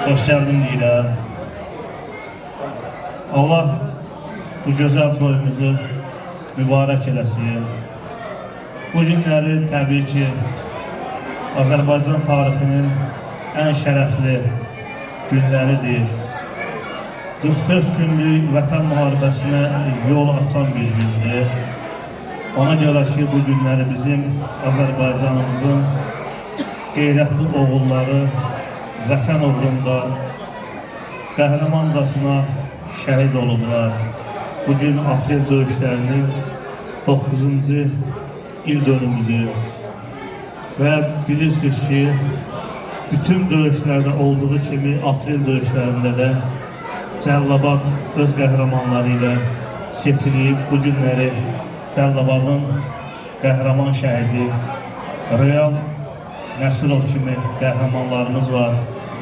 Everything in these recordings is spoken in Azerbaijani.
Hoş geldin deyirəm. Allah bu gözəl toyumuzu mübarək eləsin. Bu günləri təbii ki, Azərbaycan tarixinin ən şərəfli günləridir. 44 günlük vətən müharibəsinə yol açan bir gündür. Ona görə ki, bu günləri bizim Azərbaycanımızın qeyrətli oğulları vətən uğrunda qəhrəmancasına şəhid olublar. Bugün aprel döyüşlərinin 9-cu il dönümüdür. Və bilirsiniz ki, bütün döyüşlərdə olduğu kimi aprel döyüşlərində də Cəllabad öz qəhrəmanları ilə seçilib. Bu günləri Cəllabadın qəhrəman şəhidi Real Nəsirov kimi qəhrəmanlarımız var.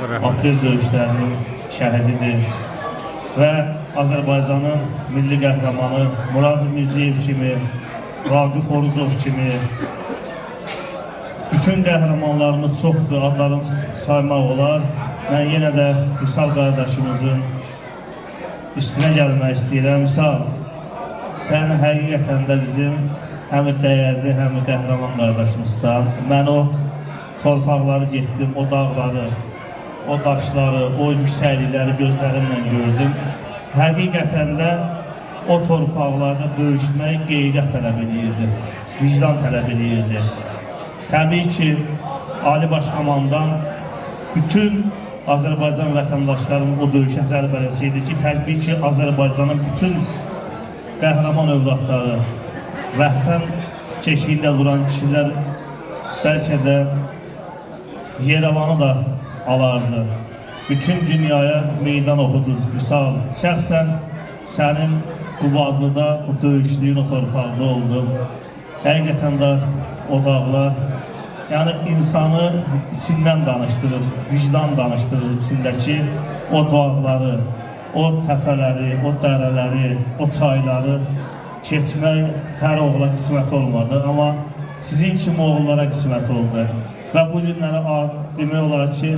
Aprel döyüşlərinin şəhididir. Və Azərbaycanın milli qəhrəmanı Murad Mirziyev kimi, Vaqif Oruzov kimi bütün qəhrəmanlarımız çoxdur, adlarını saymaq olar. Mən yenə də Vüsal qardaşımızın üstünə gəlmək istəyirəm. Vüsal, sən həqiqətən də bizim həm dəyərli, həm qəhrəman qardaşımızsan. Mən o torpaqları getdim, o dağları, o daşları, o yüksəklikləri gözlərimlə gördüm. Həqiqətən də o torpaqlarda döyüşmək qeyrət tələb edirdi, vicdan tələb edirdi. Təbii ki, Ali Başkomandan bütün Azərbaycan vətəndaşlarının o döyüşə zərbəsi idi ki, təbii ki, Azərbaycanın bütün qəhrəman övladları, vətən keşiyində duran kişilər bəlkə də Yerevanı da alardı. Bütün dünyaya meydan oxuduz. Misal, şəxsən sənin Qubadlıda o döyüşlüyün o torpaqda oldu. Həqiqətən də o dağlar, yəni insanı içindən danışdırır, vicdan danışdırır içindəki o dağları, o təpələri, o dərələri, o çayları keçmək hər oğula qismət olmadı. Amma sizin kimi oğullara qismət oldu. Və bu günləri demək olar ki,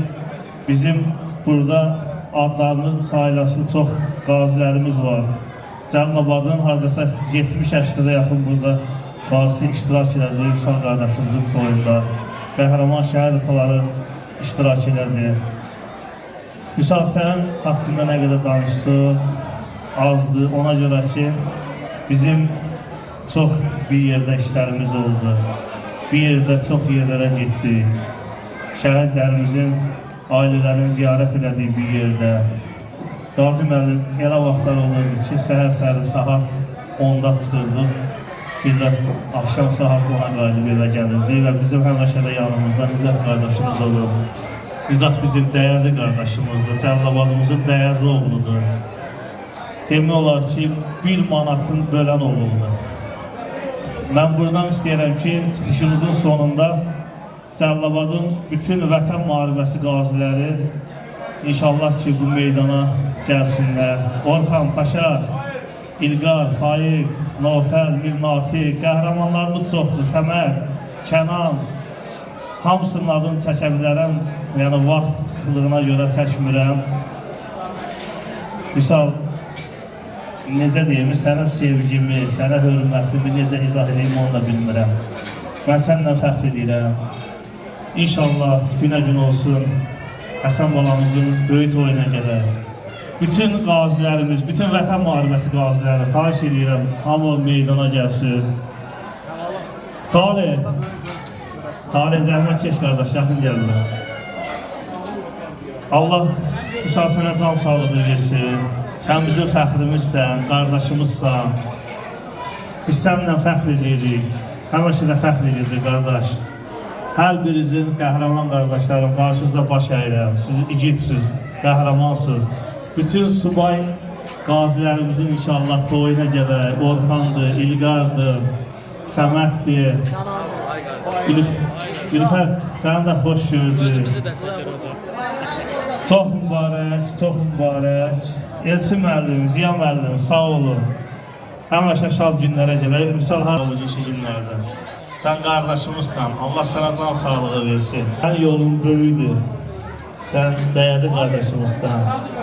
bizim burada adlarının sayılası çox qazilərimiz var. Cəllabadın haradasa 70-80-ə yaxın burada qazi iştirak edirdi Vüsal qardaşımızın toyunda. Qəhrəman şəhid ataları iştirak edirdi. Vüsal, sənin haqqında nə qədər danışsın, azdır. Ona görə ki, bizim çox bir yerdə işlərimiz oldu. Bir yerdə çox yerlərə getdik. Şəhidlərimizin ailələrini ziyarət elədik bir yerdə. Qazi müəllim, elə vaxtlar olurdu ki, səhər-səhər saat 10-da çıxırdıq. Bir də axşam saat 10-a qayıdıb evə gəlirdi və bizim həmişə də yanımızda Nizat qardaşımız olur. Nizat bizim dəyərli qardaşımızdır, Cəllabadımızın dəyərli oğludur. Demək olar ki, 1 manatın bölən oğludur. Mən buradan istəyirəm ki, çıxışımızın sonunda Cəllabadın bütün vətən müharibəsi qaziləri inşallah ki, bu meydana gəlsinlər. Orxan, Paşa, İlqar, Faiq, Nofəl, Mirnati, qəhrəmanlarımız çoxdur. Səməd, Kənan, hamısının adını çəkə bilərəm. Yəni, vaxt sıxılığına görə çəkmirəm. Misal, necə deyim, sənə sevgimi, sənə hörmətimi necə izah edeyim, onu da bilmirəm. Mən səninlə fəxr edirəm. İnşallah günə gün olsun, Həsən balamızın böyük toyuna gələr. Bütün qazilərimiz, bütün vətən müharibəsi qaziləri, xahiş edirəm, hamı meydana gəlsin. Talih, zəhmət keş qardaş, yaxın gəlirlər. Allah Vüsal sənə can sağlığı versin. Sən bizim fəxrimizsən, qardaşımızsan. Biz səninlə fəxr edirik, həmişə də fəxr edirik qardaş. Hər birinizin qəhrəman qardaşlarım qarşınızda baş əyirəm. Siz igidsiz, qəhrəmansınız. Bütün subay qazilərimizin inşallah toyuna gələk. Orxandır, İlqardır, Səməddir. Ülfət, səni də xoş gördük. Çox mübarək, çox mübarək. Elçi müəllim, Ziya müəllim, sağ olun. Həmişə şad günlərə gələk. Vüsal har olun işi günlərdə. Sən qardaşımızsan, Allah sənə can sağlığı versin. Sən yolun böyüdür. Sən dəyərli qardaşımızsan.